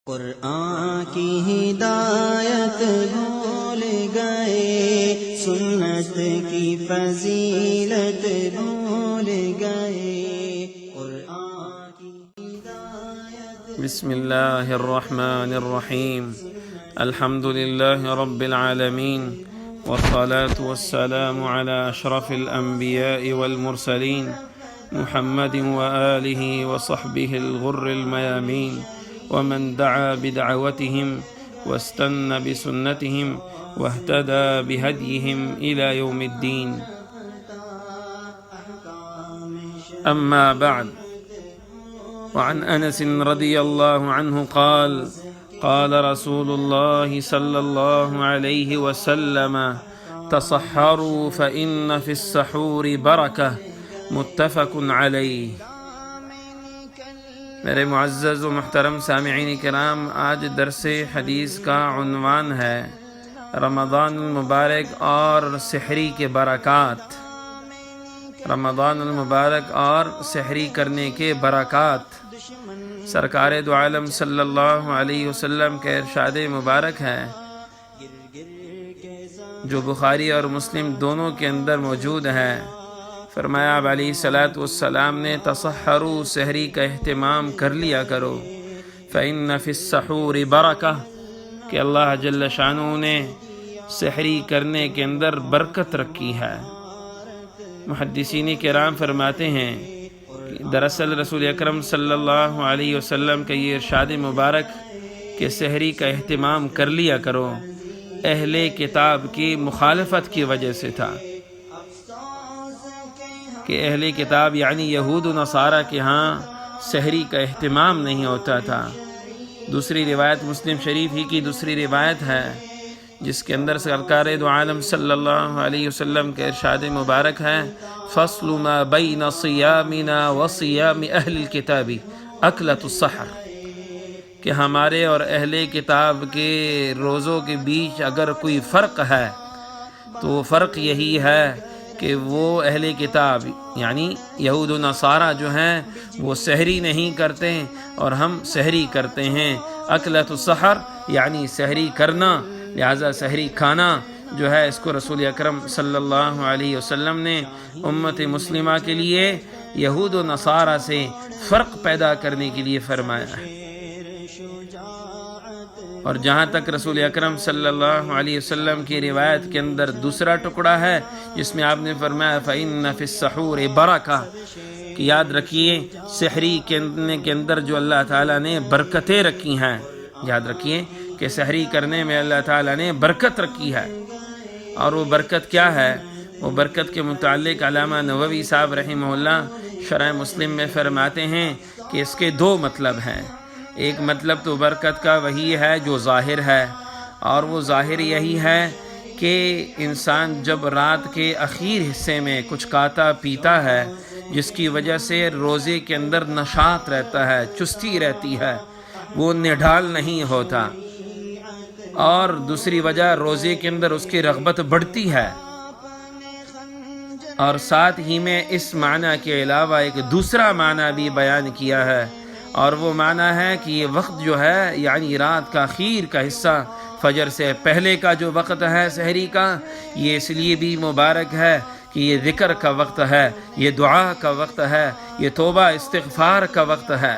قرآن کی ہدایت بھول گئے، سنت کی فضیلت بھول گئے، قرآن کی ہدایت۔ بسم اللہ الرحمن الرحیم، الحمد للہ رب العالمین، والصلاة والسلام على اشرف الانبیاء والمرسلین، محمد وآلہ وصحبہ الغر المیامین، ومن دعا بدعوتهم واستنى بسنتهم واهتدى بهديهم إلى يوم الدين. أما بعد، وعن أنس رضي الله عنه قال: قال رسول الله صلى الله عليه وسلم: تصحروا فإن في السحور بركة، متفق عليه۔ میرے معزز و محترم سامعین کرام، آج درس حدیث کا عنوان ہے رمضان المبارک اور سحری کے برکات۔ رمضان المبارک اور سحری کرنے کے برکات۔ سرکار دو عالم صلی اللہ علیہ وسلم کے ارشاد مبارک ہے جو بخاری اور مسلم دونوں کے اندر موجود ہے۔ فرمایا اب علیہ الصلاۃ والسلام نے: تصحروا، سحری کا اہتمام کر لیا کرو، فإن فی السحور برکہ، کہ اللہ جل شانہ نے سحری کرنے کے اندر برکت رکھی ہے۔ محدثین کرام فرماتے ہیں کہ دراصل رسول اکرم صلی اللہ علیہ وسلم کا یہ ارشاد مبارک کہ سحری کا اہتمام کر لیا کرو، اہل کتاب کی مخالفت کی وجہ سے تھا کہ اہل کتاب یعنی یہود و نصارہ کے ہاں سحری کا اہتمام نہیں ہوتا تھا۔ دوسری روایت مسلم شریف ہی کی دوسری روایت ہے جس کے اندر سرکار دو عالم صلی اللہ علیہ وسلم کے ارشاد مبارک ہے: فصل ما بین صیامنا و صیام اہل الکتاب اکلۃ السحر، کہ ہمارے اور اہل کتاب کے روزوں کے بیچ اگر کوئی فرق ہے تو وہ فرق یہی ہے کہ وہ اہل کتاب یعنی یہود و نصارہ جو ہیں وہ سحری نہیں کرتے اور ہم سحری کرتے ہیں۔ اکلۃ السحر یعنی سحری کرنا، لہذا سحری کھانا جو ہے اس کو رسول اکرم صلی اللہ علیہ وسلم نے امت مسلمہ کے لیے یہود و نصارہ سے فرق پیدا کرنے کے لیے فرمایا ہے۔ اور جہاں تک رسول اکرم صلی اللہ علیہ وسلم کی روایت کے اندر دوسرا ٹکڑا ہے جس میں آپ نے فرمایا فإن فی السحور برکہ، کہ یاد رکھیے سحری کرنے کے اندر جو اللہ تعالیٰ نے برکتیں رکھی ہیں، یاد رکھیے کہ سحری کرنے میں اللہ تعالیٰ نے برکت رکھی ہے۔ اور وہ برکت کیا ہے؟ وہ برکت کے متعلق علامہ نووی صاحب رحمہ اللہ شرح مسلم میں فرماتے ہیں کہ اس کے دو مطلب ہیں۔ ایک مطلب تو برکت کا وہی ہے جو ظاہر ہے، اور وہ ظاہر یہی ہے کہ انسان جب رات کے اخیر حصے میں کچھ کھاتا پیتا ہے جس کی وجہ سے روزے کے اندر نشاط رہتا ہے، چستی رہتی ہے، وہ نڈھال نہیں ہوتا، اور دوسری وجہ روزے کے اندر اس کی رغبت بڑھتی ہے۔ اور ساتھ ہی میں اس معنی کے علاوہ ایک دوسرا معنی بھی بیان کیا ہے، اور وہ معنی ہے کہ یہ وقت جو ہے یعنی رات کا اخیر کا حصہ، فجر سے پہلے کا جو وقت ہے سحری کا، یہ اس لیے بھی مبارک ہے کہ یہ ذکر کا وقت ہے، یہ دعا کا وقت ہے، یہ توبہ استغفار کا وقت ہے۔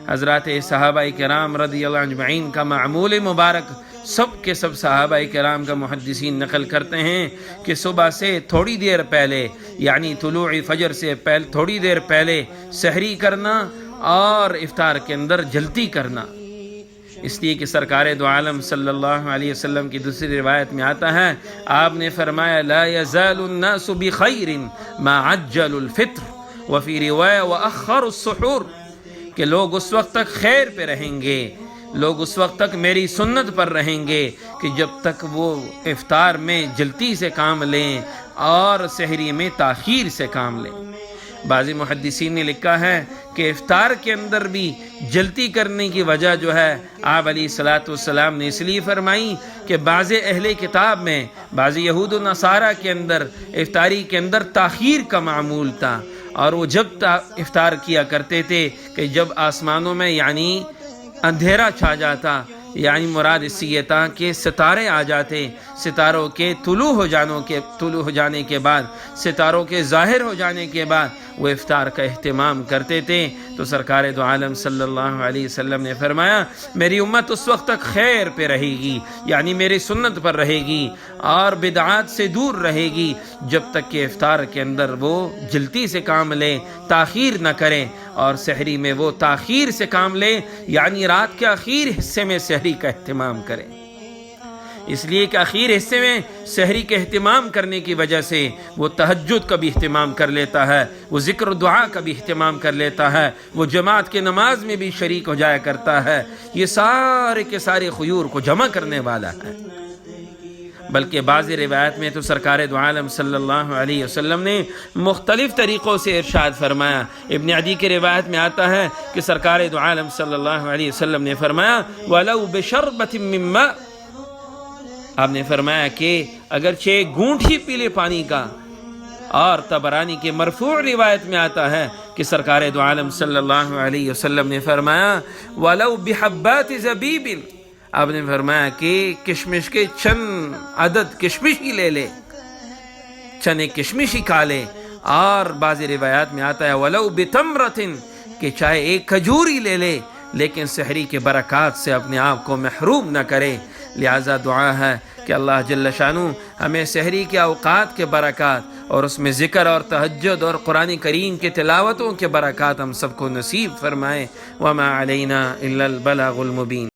حضرات صحابہ کرام رضی اللہ اجمعین کا معمول مبارک سب کے سب صحابہ کرام کا محدثین نقل کرتے ہیں کہ صبح سے تھوڑی دیر پہلے یعنی طلوع فجر سے تھوڑی دیر پہلے سحری کرنا اور افطار کے اندر جلدی کرنا، اس لیے کہ سرکار دو عالم صلی اللہ علیہ وسلم کی دوسری روایت میں آتا ہے، آپ نے فرمایا لا يزال الناس بخیر ما عجل الفطر وفی روایہ واخر السحور، کہ لوگ اس وقت تک خیر پہ رہیں گے، لوگ اس وقت تک میری سنت پر رہیں گے کہ جب تک وہ افطار میں جلدی سے کام لیں اور سحری میں تاخیر سے کام لیں۔ بعضی محدثین نے لکھا ہے کہ افطار کے اندر بھی جلدی کرنے کی وجہ جو ہے آپ علیہ الصلاۃ والسلام نے اس لیے فرمائی کہ بعض اہل کتاب میں، بعض یہود و نصارہ کے اندر افطاری کے اندر تاخیر کا معمول تھا، اور وہ جب افطار کیا کرتے تھے کہ جب آسمانوں میں یعنی اندھیرا چھا جاتا، یعنی مراد اس سے یہ تھا کہ ستارے آ جاتے، ستاروں کے طلوع ہو جانے کے بعد، ستاروں کے ظاہر ہو جانے کے بعد وہ افطار کا اہتمام کرتے تھے۔ تو سرکار دو عالم صلی اللہ علیہ وسلم نے فرمایا میری امت اس وقت تک خیر پہ رہے گی، یعنی میری سنت پر رہے گی اور بدعات سے دور رہے گی، جب تک کہ افطار کے اندر وہ جلدی سے کام لے، تاخیر نہ کریں، اور سحری میں وہ تاخیر سے کام لے، یعنی رات کے آخر حصے میں سحری کا اہتمام کریں۔ اس لیے کہ آخر حصے میں سحری کے اہتمام کرنے کی وجہ سے وہ تہجد کا بھی اہتمام کر لیتا ہے، وہ ذکر و دعا کا بھی اہتمام کر لیتا ہے، وہ جماعت کے نماز میں بھی شریک ہو جایا کرتا ہے۔ یہ سارے کے سارے خیور کو جمع کرنے والا ہے۔ بلکہ بعض روایت میں تو سرکار دو عالم صلی اللہ علیہ وسلم نے مختلف طریقوں سے ارشاد فرمایا۔ ابن عدی کی روایت میں آتا ہے کہ سرکار دو عالم صلی اللہ علیہ وسلم نے فرمایا وَلَوْ بِشَرْبَةٍ مِّن مَّاءٍ، آپ نے فرمایا کہ اگرچہ ایک گھونٹ ہی پی لے پانی کا۔ اور طبرانی کے مرفوع روایت میں آتا ہے کہ سرکار دو عالم صلی اللہ علیہ وسلم نے فرمایا وَلَوْ بِحَبَّاتِ زَبِيبٍ، آپ نے فرمایا کہ کشمش کے چند عدد کشمش ہی لے لے، چند کشمش ہی کھا لے۔ اور بعض روایات میں آتا ہے وَلَوْ بِتَمْرَةٍ، کہ چاہے ایک کھجور ہی لے لے، لیکن سحری کے برکات سے اپنے آپ کو محروم نہ کرے۔ لہٰذا دعا ہے کہ اللہ جل شانہ ہمیں سحری کے اوقات کے برکات اور اس میں ذکر اور تہجد اور قرآن کریم کے تلاوتوں کے برکات ہم سب کو نصیب فرمائے۔ وما علینا الا البلاغ المبین۔